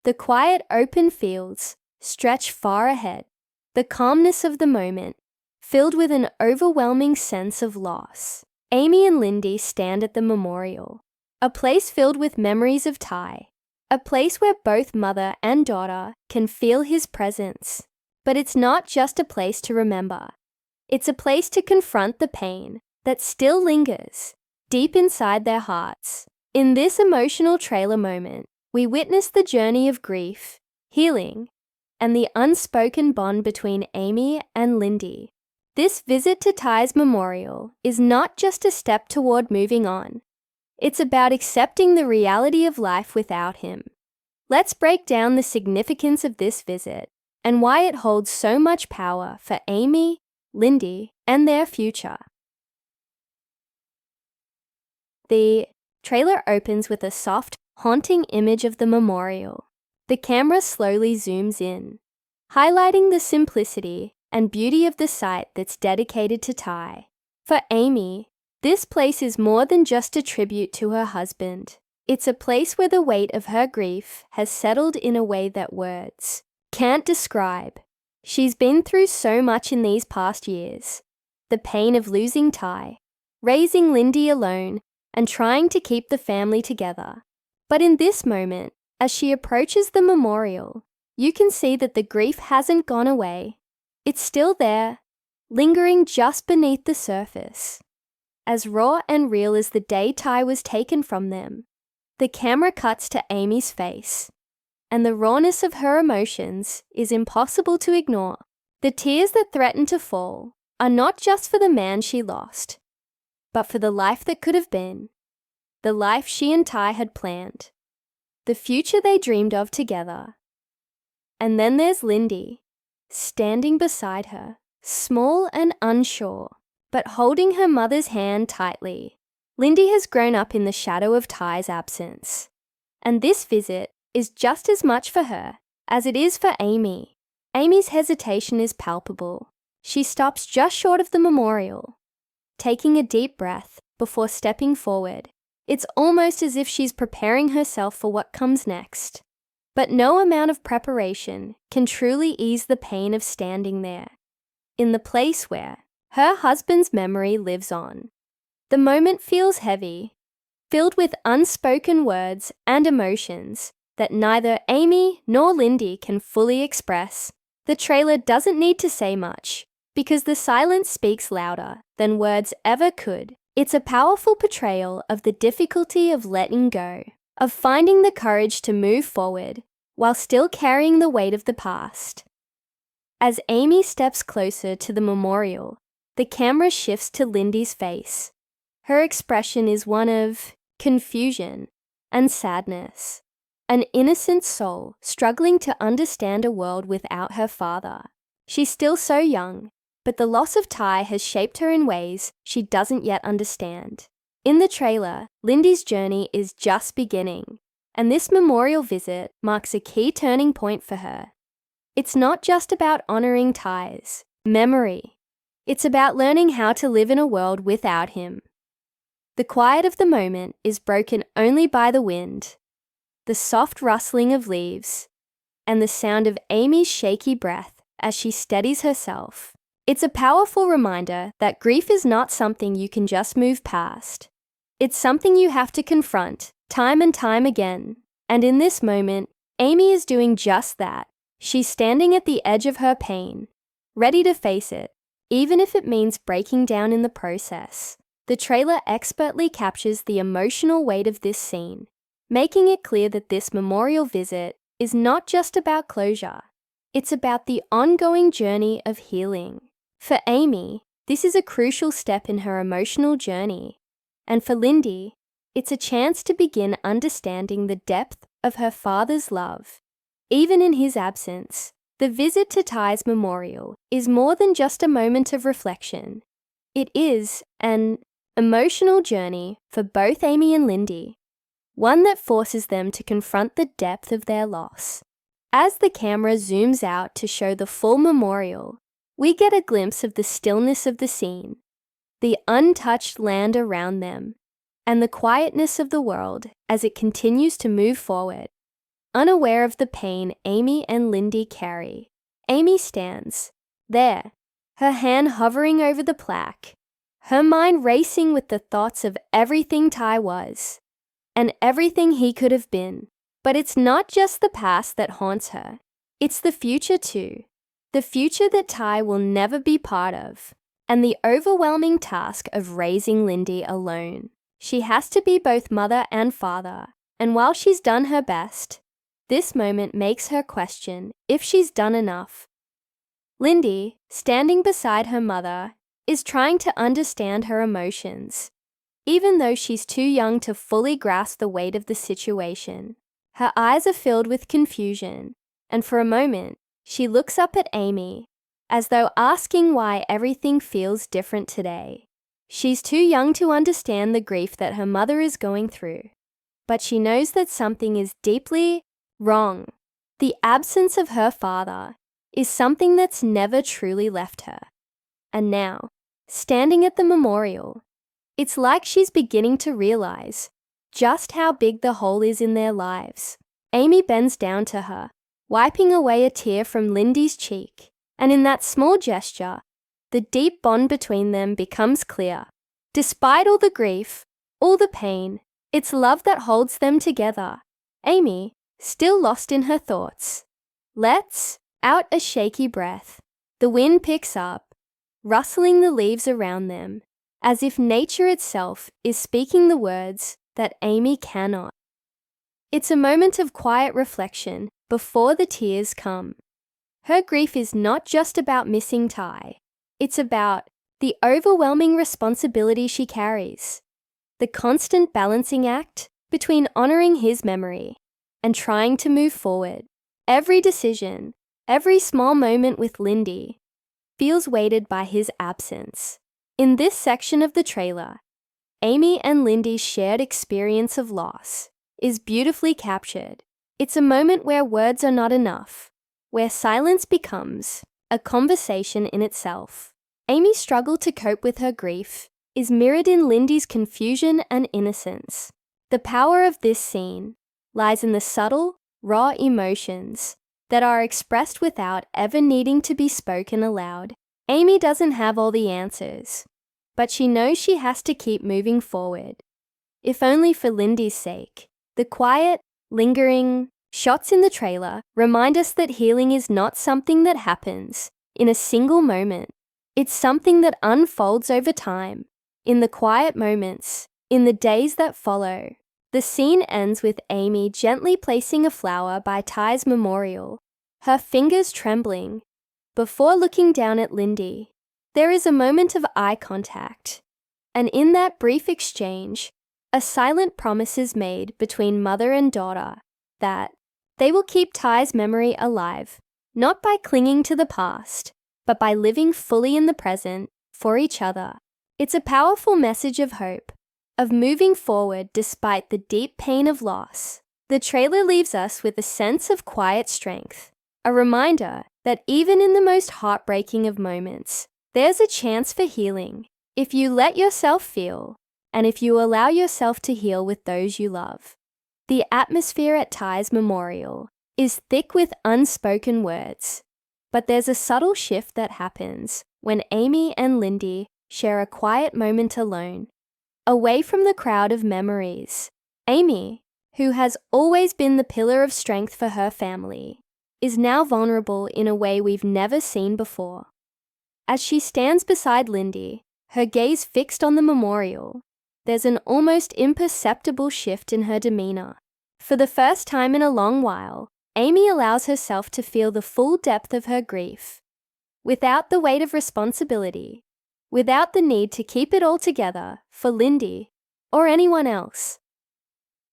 The quiet open fields stretch far ahead, the calmness of the moment, filled with an overwhelming sense of loss. Amy and Lindy stand at the memorial, a place filled with memories of Ty, a place where both mother and daughter can feel his presence. But it's not just a place to remember. It's a place to confront the pain that still lingers deep inside their hearts. In this emotional trailer moment, we witness the journey of grief, healing, and the unspoken bond between Amy and Lindy. This visit to Ty's memorial is not just a step toward moving on. It's about accepting the reality of life without him. Let's break down the significance of this visit and why it holds so much power for Amy, Lindy, and their future. The trailer opens with a soft, haunting image of the memorial. The camera slowly zooms in, highlighting the simplicity and beauty of the site that's dedicated to Ty. For Amy, this place is more than just a tribute to her husband. It's a place where the weight of her grief has settled in a way that words can't describe. She's been through so much in these past years. The pain of losing Ty, raising Lindy alone, and trying to keep the family together. But in this moment, as she approaches the memorial, you can see that the grief hasn't gone away. It's still there, lingering just beneath the surface. As raw and real as the day Ty was taken from them, the camera cuts to Amy's face, and the rawness of her emotions is impossible to ignore. The tears that threaten to fall are not just for the man she lost, but for the life that could have been, the life she and Ty had planned, the future they dreamed of together. And then there's Lindy, standing beside her, small and unsure, but holding her mother's hand tightly. Lindy has grown up in the shadow of Ty's absence, and this visit is just as much for her as it is for Amy. Amy's hesitation is palpable. She stops just short of the memorial, taking a deep breath before stepping forward. It's almost as if she's preparing herself for what comes next. But no amount of preparation can truly ease the pain of standing there, in the place where her husband's memory lives on. The moment feels heavy, filled with unspoken words and emotions that neither Amy nor Lindy can fully express. The trailer doesn't need to say much, because the silence speaks louder than words ever could. It's a powerful portrayal of the difficulty of letting go, of finding the courage to move forward while still carrying the weight of the past. As Amy steps closer to the memorial, the camera shifts to Lindy's face. Her expression is one of confusion and sadness, an innocent soul struggling to understand a world without her father. She's still so young, but the loss of Ty has shaped her in ways she doesn't yet understand. In the trailer, Lindy's journey is just beginning, and this memorial visit marks a key turning point for her. It's not just about honoring Ty's memory. It's about learning how to live in a world without him. The quiet of the moment is broken only by the wind, the soft rustling of leaves, and the sound of Amy's shaky breath as she steadies herself. It's a powerful reminder that grief is not something you can just move past. It's something you have to confront time and time again. And in this moment, Amy is doing just that. She's standing at the edge of her pain, ready to face it, even if it means breaking down in the process. The trailer expertly captures the emotional weight of this scene, making it clear that this memorial visit is not just about closure. It's about the ongoing journey of healing. For Amy, this is a crucial step in her emotional journey. And for Lindy, it's a chance to begin understanding the depth of her father's love. Even in his absence, the visit to Ty's memorial is more than just a moment of reflection. It is an emotional journey for both Amy and Lindy, one that forces them to confront the depth of their loss. As the camera zooms out to show the full memorial, we get a glimpse of the stillness of the scene, the untouched land around them, and the quietness of the world as it continues to move forward. unaware of the pain Amy and Lindy carry. Amy stands there, her hand hovering over the plaque, her mind racing with the thoughts of everything Ty was and everything he could have been. But it's not just the past that haunts her. It's the future too. The future that Ty will never be part of. And the overwhelming task of raising Lindy alone. She has to be both mother and father. And while she's done her best, this moment makes her question if she's done enough. Lindy, standing beside her mother, is trying to understand her emotions. Even though she's too young to fully grasp the weight of the situation, her eyes are filled with confusion, and for a moment, she looks up at Amy, as though asking why everything feels different today. She's too young to understand the grief that her mother is going through, but she knows that something is deeply wrong. The absence of her father is something that's never truly left her. And now, standing at the memorial, it's like she's beginning to realize just how big the hole is in their lives. Amy bends down to her, wiping away a tear from Lindy's cheek, and in that small gesture, the deep bond between them becomes clear. Despite all the grief, all the pain, it's love that holds them together. Amy, still lost in her thoughts, lets out a shaky breath. The wind picks up, rustling the leaves around them, as if nature itself is speaking the words that Amy cannot. It's a moment of quiet reflection before the tears come. Her grief is not just about missing Ty. It's about the overwhelming responsibility she carries, the constant balancing act between honoring his memory and trying to move forward. Every decision, every small moment with Lindy feels weighted by his absence. In this section of the trailer, Amy and Lindy's shared experience of loss is beautifully captured. It's a moment where words are not enough, where silence becomes a conversation in itself. Amy's struggle to cope with her grief is mirrored in Lindy's confusion and innocence. The power of this scene lies in the subtle, raw emotions that are expressed without ever needing to be spoken aloud. Amy doesn't have all the answers, but she knows she has to keep moving forward, if only for Lindy's sake. The quiet, lingering shots in the trailer remind us that healing is not something that happens in a single moment. It's something that unfolds over time, in the quiet moments, in the days that follow. The scene ends with Amy gently placing a flower by Ty's memorial, her fingers trembling, before looking down at Lindy. There is a moment of eye contact, and in that brief exchange, a silent promise is made between mother and daughter that they will keep Ty's memory alive, not by clinging to the past, but by living fully in the present for each other. It's a powerful message of hope, of moving forward despite the deep pain of loss. The trailer leaves us with a sense of quiet strength, a reminder that even in the most heartbreaking of moments, there's a chance for healing if you let yourself feel and if you allow yourself to heal with those you love. The atmosphere at Ty's memorial is thick with unspoken words, but there's a subtle shift that happens when Amy and Lindy share a quiet moment alone, away from the crowd of memories. Amy, who has always been the pillar of strength for her family, is now vulnerable in a way we've never seen before. As she stands beside Lindy, her gaze fixed on the memorial, there's an almost imperceptible shift in her demeanor. For the first time in a long while, Amy allows herself to feel the full depth of her grief, without the weight of responsibility, without the need to keep it all together for Lindy or anyone else.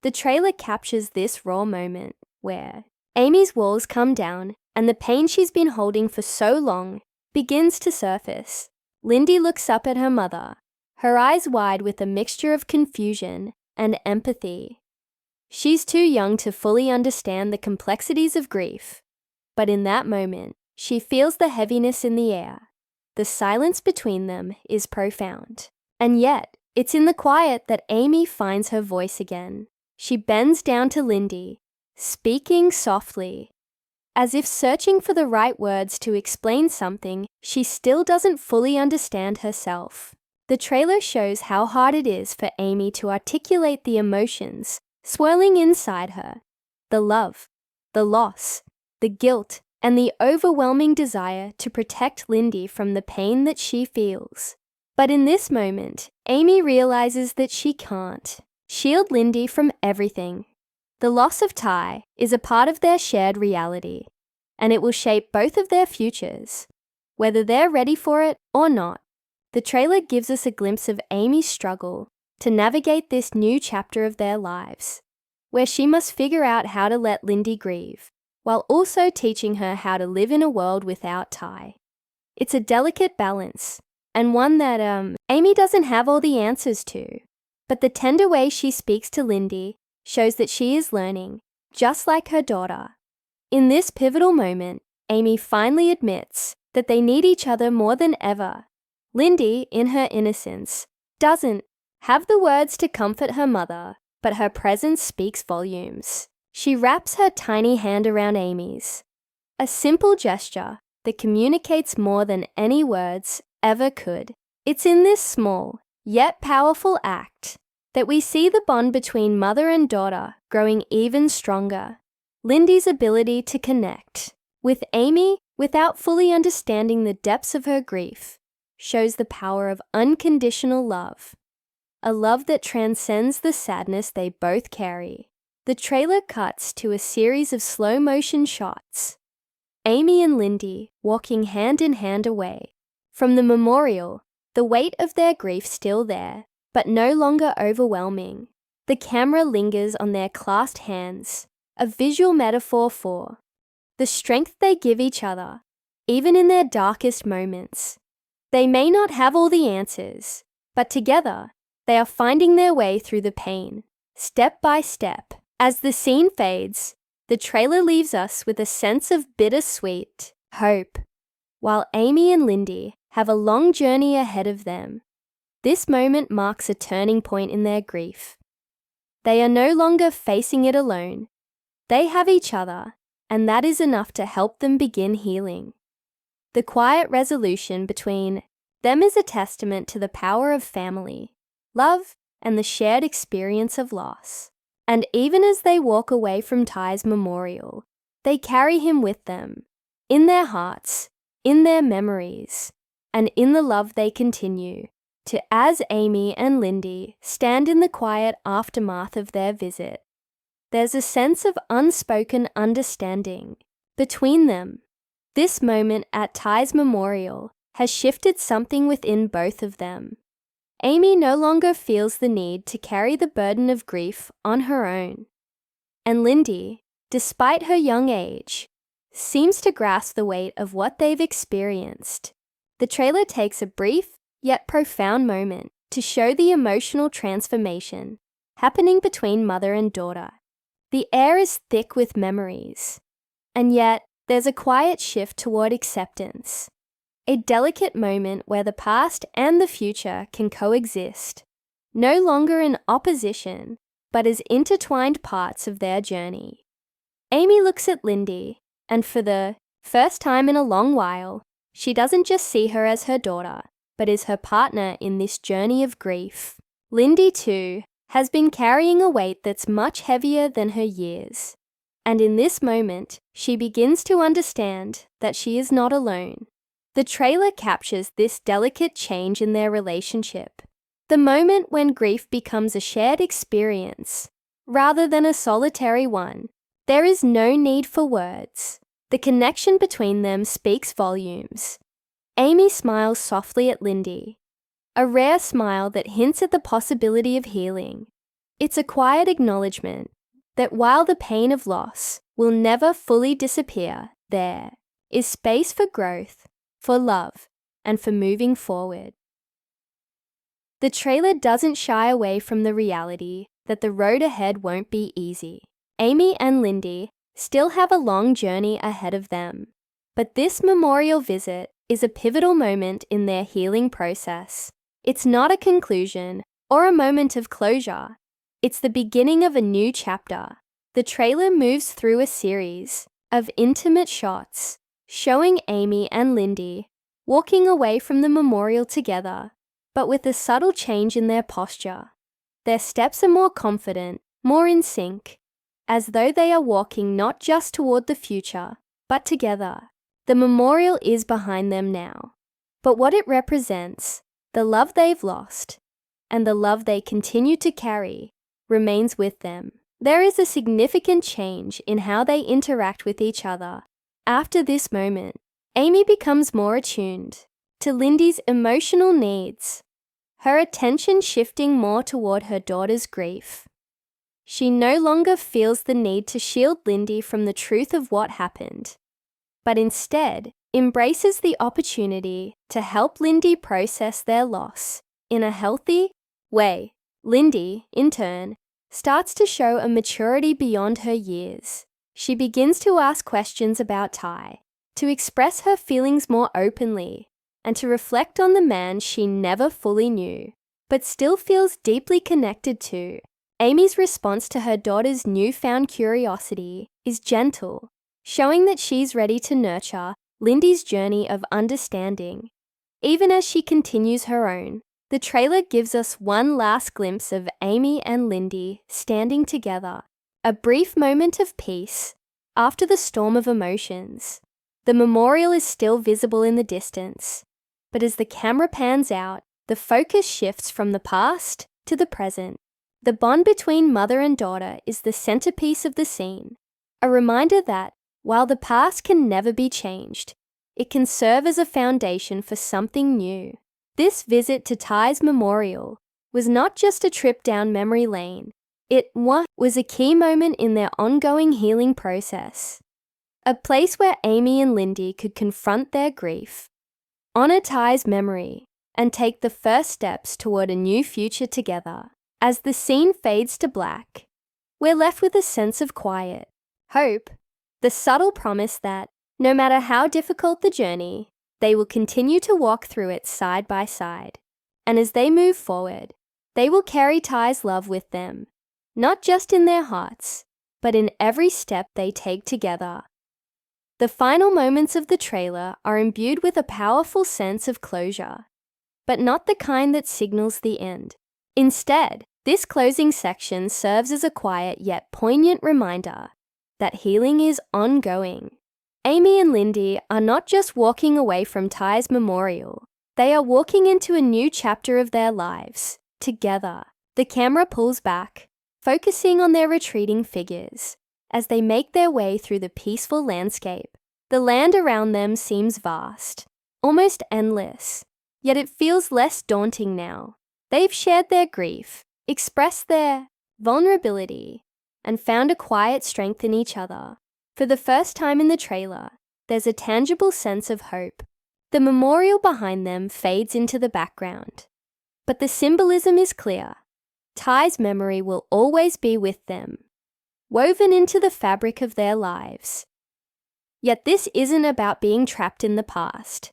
The trailer captures this raw moment where Amy's walls come down and the pain she's been holding for so long begins to surface. Lindy looks up at her mother, her eyes wide with a mixture of confusion and empathy. She's too young to fully understand the complexities of grief, but in that moment, she feels the heaviness in the air. The silence between them is profound. And yet, it's in the quiet that Amy finds her voice again. She bends down to Lindy, speaking softly. As if searching for the right words to explain something she still doesn't fully understand herself. The trailer shows how hard it is for Amy to articulate the emotions swirling inside her. The love, the loss, the guilt, and the overwhelming desire to protect Lindy from the pain that she feels. But in this moment, Amy realizes that she can't shield Lindy from everything. The loss of Ty is a part of their shared reality, and it will shape both of their futures, whether they're ready for it or not. The trailer gives us a glimpse of Amy's struggle to navigate this new chapter of their lives, where she must figure out how to let Lindy grieve, while also teaching her how to live in a world without Ty. It's a delicate balance, and one that Amy doesn't have all the answers to, but the tender way she speaks to Lindy shows that she is learning, just like her daughter. In this pivotal moment, Amy finally admits that they need each other more than ever. Lindy, in her innocence, doesn't have the words to comfort her mother, but her presence speaks volumes. She wraps her tiny hand around Amy's, a simple gesture that communicates more than any words ever could. It's in this small, yet powerful act that we see the bond between mother and daughter growing even stronger. Lindy's ability to connect with Amy without fully understanding the depths of her grief shows the power of unconditional love, a love that transcends the sadness they both carry. The trailer cuts to a series of slow-motion shots. Amy and Lindy walking hand in hand away from the memorial, the weight of their grief still there, but no longer overwhelming. The camera lingers on their clasped hands, a visual metaphor for the strength they give each other, even in their darkest moments. They may not have all the answers, but together, they are finding their way through the pain, step by step. As the scene fades, the trailer leaves us with a sense of bittersweet hope. While Amy and Lindy have a long journey ahead of them, this moment marks a turning point in their grief. They are no longer facing it alone. They have each other, and that is enough to help them begin healing. The quiet resolution between them is a testament to the power of family, love, and the shared experience of loss. And even as they walk away from Ty's memorial, they carry him with them, in their hearts, in their memories, and in the love they continue to as Amy and Lindy stand in the quiet aftermath of their visit. There's a sense of unspoken understanding between them. This moment at Ty's memorial has shifted something within both of them. Amy no longer feels the need to carry the burden of grief on her own. And Lindy, despite her young age, seems to grasp the weight of what they've experienced. The trailer takes a brief yet profound moment to show the emotional transformation happening between mother and daughter. The air is thick with memories, and yet there's a quiet shift toward acceptance. A delicate moment where the past and the future can coexist, no longer in opposition, but as intertwined parts of their journey. Amy looks at Lindy, and for the first time in a long while, she doesn't just see her as her daughter, but as her partner in this journey of grief. Lindy, too, has been carrying a weight that's much heavier than her years. And in this moment, she begins to understand that she is not alone. The trailer captures this delicate change in their relationship, the moment when grief becomes a shared experience, rather than a solitary one. There is no need for words. The connection between them speaks volumes. Amy smiles softly at Lindy, a rare smile that hints at the possibility of healing. It's a quiet acknowledgement that while the pain of loss will never fully disappear, there is space for growth, for love, and for moving forward. The trailer doesn't shy away from the reality that the road ahead won't be easy. Amy and Lindy still have a long journey ahead of them, but this memorial visit is a pivotal moment in their healing process. It's not a conclusion or a moment of closure. It's the beginning of a new chapter, the trailer moves through a series of intimate shots showing Amy and Lindy walking away from the memorial together, but with a subtle change in their posture. Their steps are more confident, more in sync, as though they are walking not just toward the future, but together. The memorial is behind them now, but what it represents, the love they've lost, and the love they continue to carry, remains with them. There is a significant change in how they interact with each other. After this moment, Amy becomes more attuned to Lindy's emotional needs, her attention shifting more toward her daughter's grief. She no longer feels the need to shield Lindy from the truth of what happened, but instead embraces the opportunity to help Lindy process their loss in a healthy way. Lindy, in turn, starts to show a maturity beyond her years. She begins to ask questions about Ty, to express her feelings more openly, and to reflect on the man she never fully knew, but still feels deeply connected to. Amy's response to her daughter's newfound curiosity is gentle, showing that she's ready to nurture Lindy's journey of understanding. Even as she continues her own, the trailer gives us one last glimpse of Amy and Lindy standing together, a brief moment of peace after the storm of emotions. The memorial is still visible in the distance, but as the camera pans out, the focus shifts from the past to the present. The bond between mother and daughter is the centerpiece of the scene, a reminder that, while the past can never be changed, it can serve as a foundation for something new. This visit to Ty's memorial was not just a trip down memory lane, it was a key moment in their ongoing healing process. A place where Amy and Lindy could confront their grief, honor Ty's memory, and take the first steps toward a new future together. As the scene fades to black, we're left with a sense of quiet, hope, the subtle promise that, no matter how difficult the journey, they will continue to walk through it side by side. And as they move forward, they will carry Ty's love with them, not just in their hearts, but in every step they take together. The final moments of the trailer are imbued with a powerful sense of closure, but not the kind that signals the end. Instead, this closing section serves as a quiet yet poignant reminder that healing is ongoing. Amy and Lindy are not just walking away from Ty's memorial, they are walking into a new chapter of their lives, together. The camera pulls back, focusing on their retreating figures as they make their way through the peaceful landscape. The land around them seems vast, almost endless, yet it feels less daunting now. They've shared their grief, expressed their vulnerability, and found a quiet strength in each other. For the first time in the trailer, there's a tangible sense of hope. The memorial behind them fades into the background, but the symbolism is clear. Ty's memory will always be with them, woven into the fabric of their lives. Yet this isn't about being trapped in the past.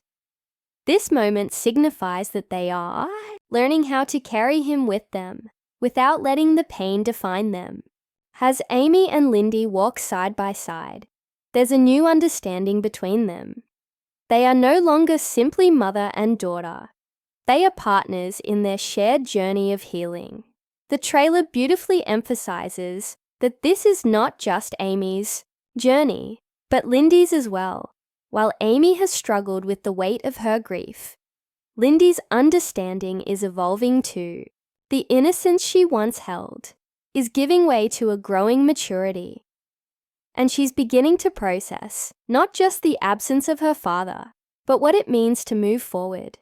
This moment signifies that they are learning how to carry him with them, without letting the pain define them. As Amy and Lindy walk side by side, there's a new understanding between them. They are no longer simply mother and daughter. They are partners in their shared journey of healing. The trailer beautifully emphasizes that this is not just Amy's journey, but Lindy's as well. While Amy has struggled with the weight of her grief, Lindy's understanding is evolving too. The innocence she once held is giving way to a growing maturity, and she's beginning to process not just the absence of her father, but what it means to move forward.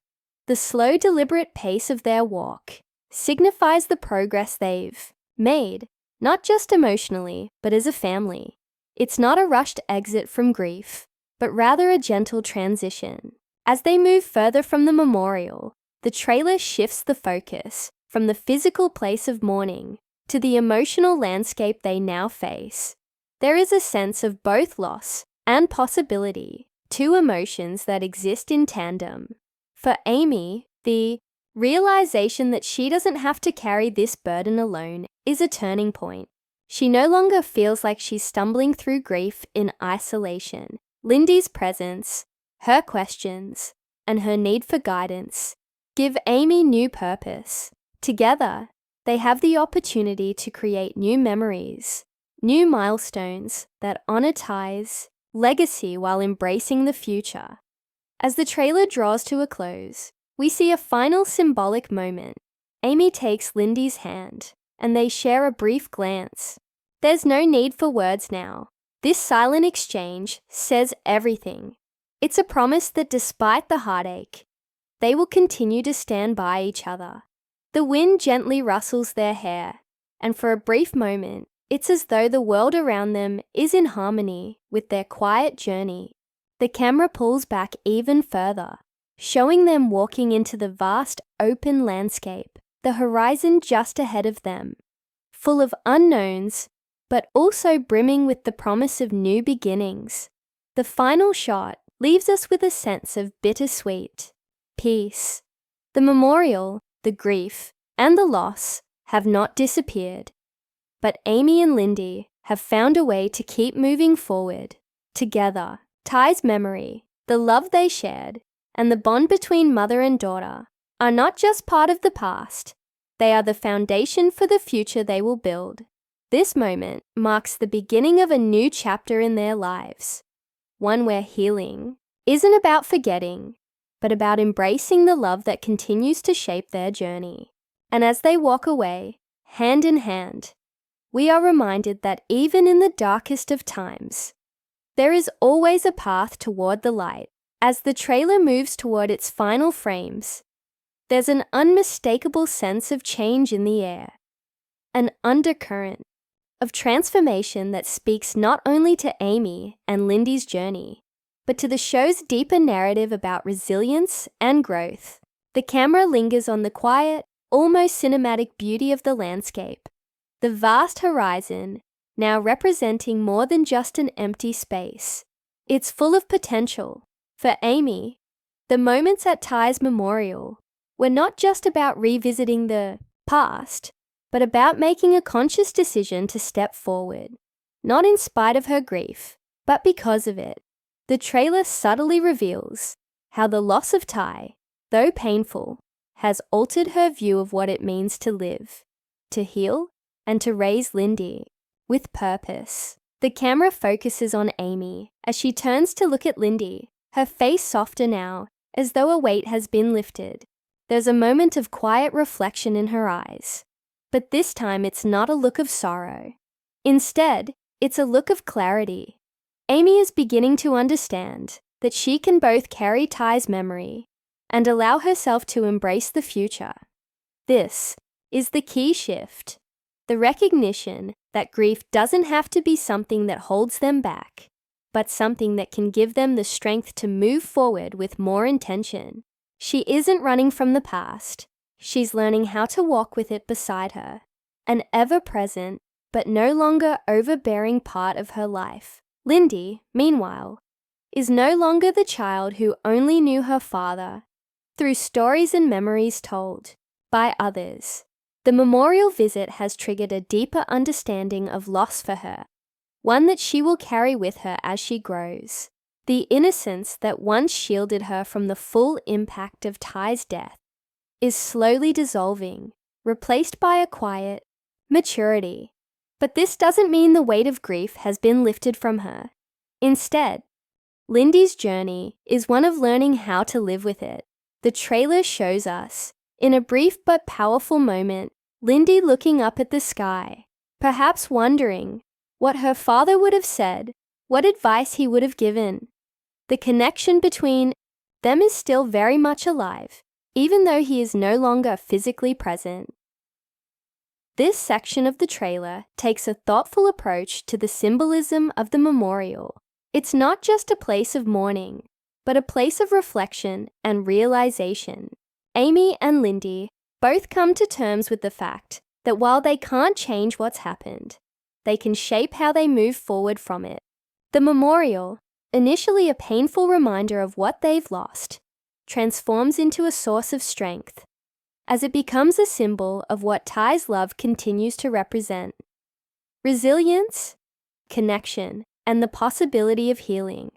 The slow, deliberate pace of their walk signifies the progress they've made, not just emotionally, but as a family. It's not a rushed exit from grief, but rather a gentle transition. As they move further from the memorial, the trailer shifts the focus from the physical place of mourning to the emotional landscape they now face. There is a sense of both loss and possibility, two emotions that exist in tandem. For Amy, the realization that she doesn't have to carry this burden alone is a turning point. She no longer feels like she's stumbling through grief in isolation. Lindy's presence, her questions, and her need for guidance give Amy new purpose. Together, they have the opportunity to create new memories, new milestones that honor Ty's legacy while embracing the future. As the trailer draws to a close, we see a final symbolic moment. Amy takes Lindy's hand, and they share a brief glance. There's no need for words now. This silent exchange says everything. It's a promise that despite the heartache, they will continue to stand by each other. The wind gently rustles their hair, and for a brief moment, it's as though the world around them is in harmony with their quiet journey. The camera pulls back even further, showing them walking into the vast open landscape, the horizon just ahead of them, full of unknowns, but also brimming with the promise of new beginnings. The final shot leaves us with a sense of bittersweet peace. The memorial, the grief, and the loss have not disappeared, but Amy and Lindy have found a way to keep moving forward. Together, Ty's memory, the love they shared, and the bond between mother and daughter are not just part of the past, they are the foundation for the future they will build. This moment marks the beginning of a new chapter in their lives, one where healing isn't about forgetting, but about embracing the love that continues to shape their journey. And as they walk away, hand in hand, we are reminded that even in the darkest of times, there is always a path toward the light. As the trailer moves toward its final frames, there's an unmistakable sense of change in the air, an undercurrent of transformation that speaks not only to Amy and Lindy's journey, but to the show's deeper narrative about resilience and growth. The camera lingers on the quiet, almost cinematic beauty of the landscape, the vast horizon now representing more than just an empty space. It's full of potential. For Amy, the moments at Ty's memorial were not just about revisiting the past, but about making a conscious decision to step forward, not in spite of her grief, but because of it. The trailer subtly reveals how the loss of Ty, though painful, has altered her view of what it means to live, to heal, and to raise Lindy with purpose. The camera focuses on Amy as she turns to look at Lindy, her face softer now, as though a weight has been lifted. There's a moment of quiet reflection in her eyes, but this time it's not a look of sorrow. Instead, it's a look of clarity. Amy is beginning to understand that she can both carry Ty's memory and allow herself to embrace the future. This is the key shift, the recognition that grief doesn't have to be something that holds them back, but something that can give them the strength to move forward with more intention. She isn't running from the past. She's learning how to walk with it beside her, an ever-present but no longer overbearing part of her life. Lindy, meanwhile, is no longer the child who only knew her father through stories and memories told by others. The memorial visit has triggered a deeper understanding of loss for her, one that she will carry with her as she grows. The innocence that once shielded her from the full impact of Ty's death is slowly dissolving, replaced by a quiet maturity. But this doesn't mean the weight of grief has been lifted from her. Instead, Lindy's journey is one of learning how to live with it. The trailer shows us, in a brief but powerful moment, Lindy looking up at the sky, perhaps wondering what her father would have said, what advice he would have given. The connection between them is still very much alive, even though he is no longer physically present. This section of the trailer takes a thoughtful approach to the symbolism of the memorial. It's not just a place of mourning, but a place of reflection and realization. Amy and Lindy both come to terms with the fact that while they can't change what's happened, they can shape how they move forward from it. The memorial, initially a painful reminder of what they've lost, transforms into a source of strength, as it becomes a symbol of what Ty's love continues to represent. resilience, connection, and the possibility of healing.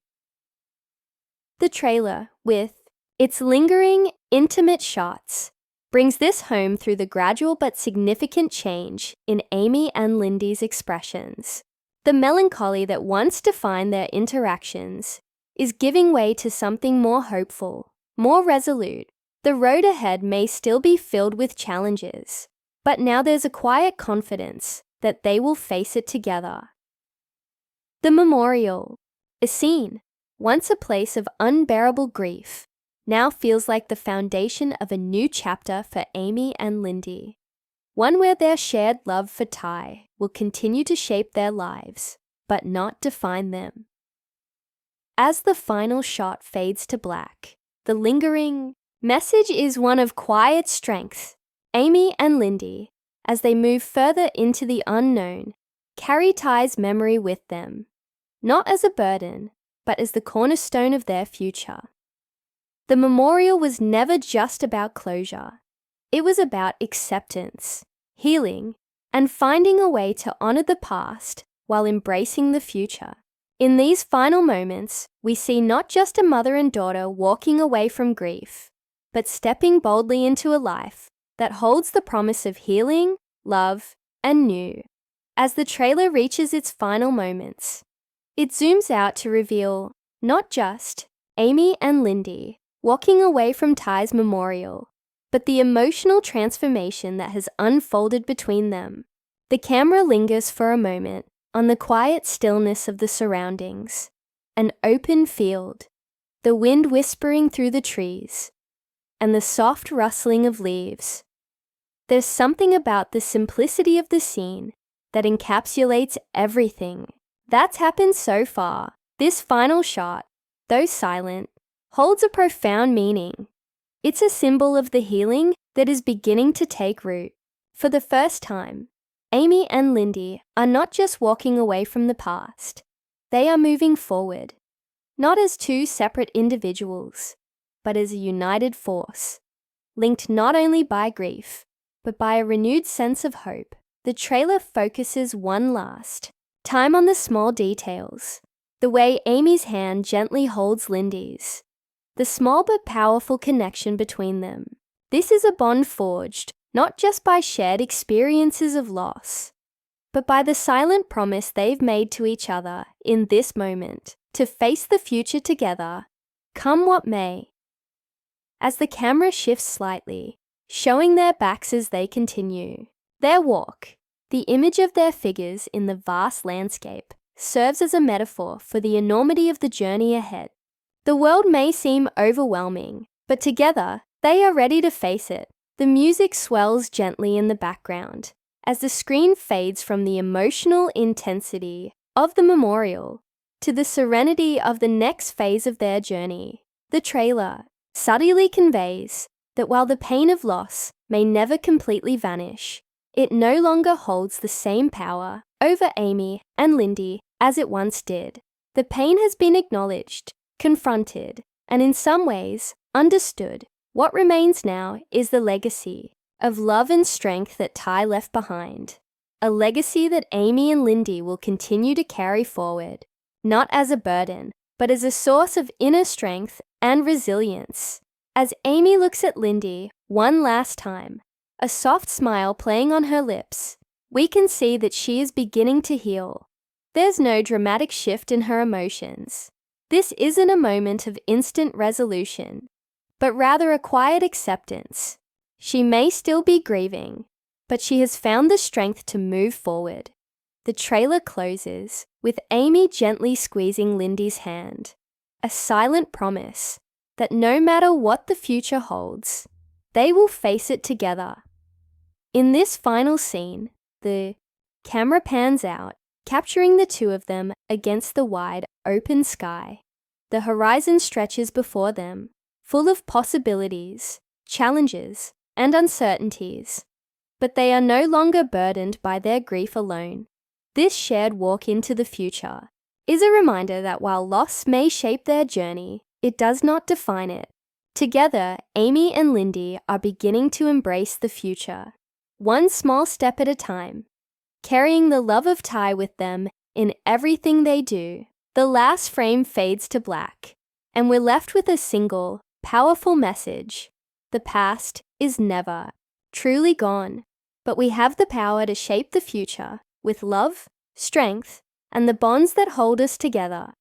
The trailer, with its lingering, intimate shots, brings this home through the gradual but significant change in Amy and Lindy's expressions. The melancholy that once defined their interactions is giving way to something more hopeful, more resolute. The road ahead may still be filled with challenges, but now there's a quiet confidence that they will face it together. The memorial, a scene, once a place of unbearable grief, now feels like the foundation of a new chapter for Amy and Lindy, one where their shared love for Ty will continue to shape their lives, but not define them. As the final shot fades to black, the lingering message is one of quiet strength. Amy and Lindy, as they move further into the unknown, carry Ty's memory with them, not as a burden, but as the cornerstone of their future. The memorial was never just about closure. It was about acceptance, healing, and finding a way to honor the past while embracing the future. In these final moments, we see not just a mother and daughter walking away from grief, but stepping boldly into a life that holds the promise of healing, love, and new. As the trailer reaches its final moments, it zooms out to reveal not just Amy and Lindy walking away from Ty's memorial, but the emotional transformation that has unfolded between them. The camera lingers for a moment on the quiet stillness of the surroundings, an open field, the wind whispering through the trees, and the soft rustling of leaves. There's something about the simplicity of the scene that encapsulates everything that's happened so far. This final shot, though silent, holds a profound meaning. It's a symbol of the healing that is beginning to take root. For the first time, Amy and Lindy are not just walking away from the past. They are moving forward, not as two separate individuals, but as a united force, linked not only by grief, but by a renewed sense of hope. The trailer focuses one last time on the small details, the way Amy's hand gently holds Lindy's, the small but powerful connection between them. This is a bond forged not just by shared experiences of loss, but by the silent promise they've made to each other in this moment to face the future together, come what may. As the camera shifts slightly, showing their backs as they continue their walk, the image of their figures in the vast landscape serves as a metaphor for the enormity of the journey ahead. The world may seem overwhelming, but together they are ready to face it. The music swells gently in the background as the screen fades from the emotional intensity of the memorial to the serenity of the next phase of their journey. The trailer subtly conveys that while the pain of loss may never completely vanish, it no longer holds the same power over Amy and Lindy as it once did. The pain has been acknowledged, confronted, and in some ways, understood. What remains now is the legacy of love and strength that Ty left behind, a legacy that Amy and Lindy will continue to carry forward, not as a burden, but as a source of inner strength and resilience. As Amy looks at Lindy one last time, a soft smile playing on her lips, we can see that she is beginning to heal. There's no dramatic shift in her emotions. This isn't a moment of instant resolution, but rather a quiet acceptance. She may still be grieving, but she has found the strength to move forward. The trailer closes with Amy gently squeezing Lindy's hand, a silent promise that no matter what the future holds, they will face it together. In this final scene, the camera pans out, capturing the two of them against the wide, open sky. The horizon stretches before them, full of possibilities, challenges, and uncertainties. But they are no longer burdened by their grief alone. This shared walk into the future is a reminder that while loss may shape their journey, it does not define it. Together, Amy and Lindy are beginning to embrace the future, one small step at a time. carrying the love of Ty with them in everything they do. The last frame fades to black, and we're left with a single, powerful message. The past is never truly gone, but we have the power to shape the future with love, strength, and the bonds that hold us together.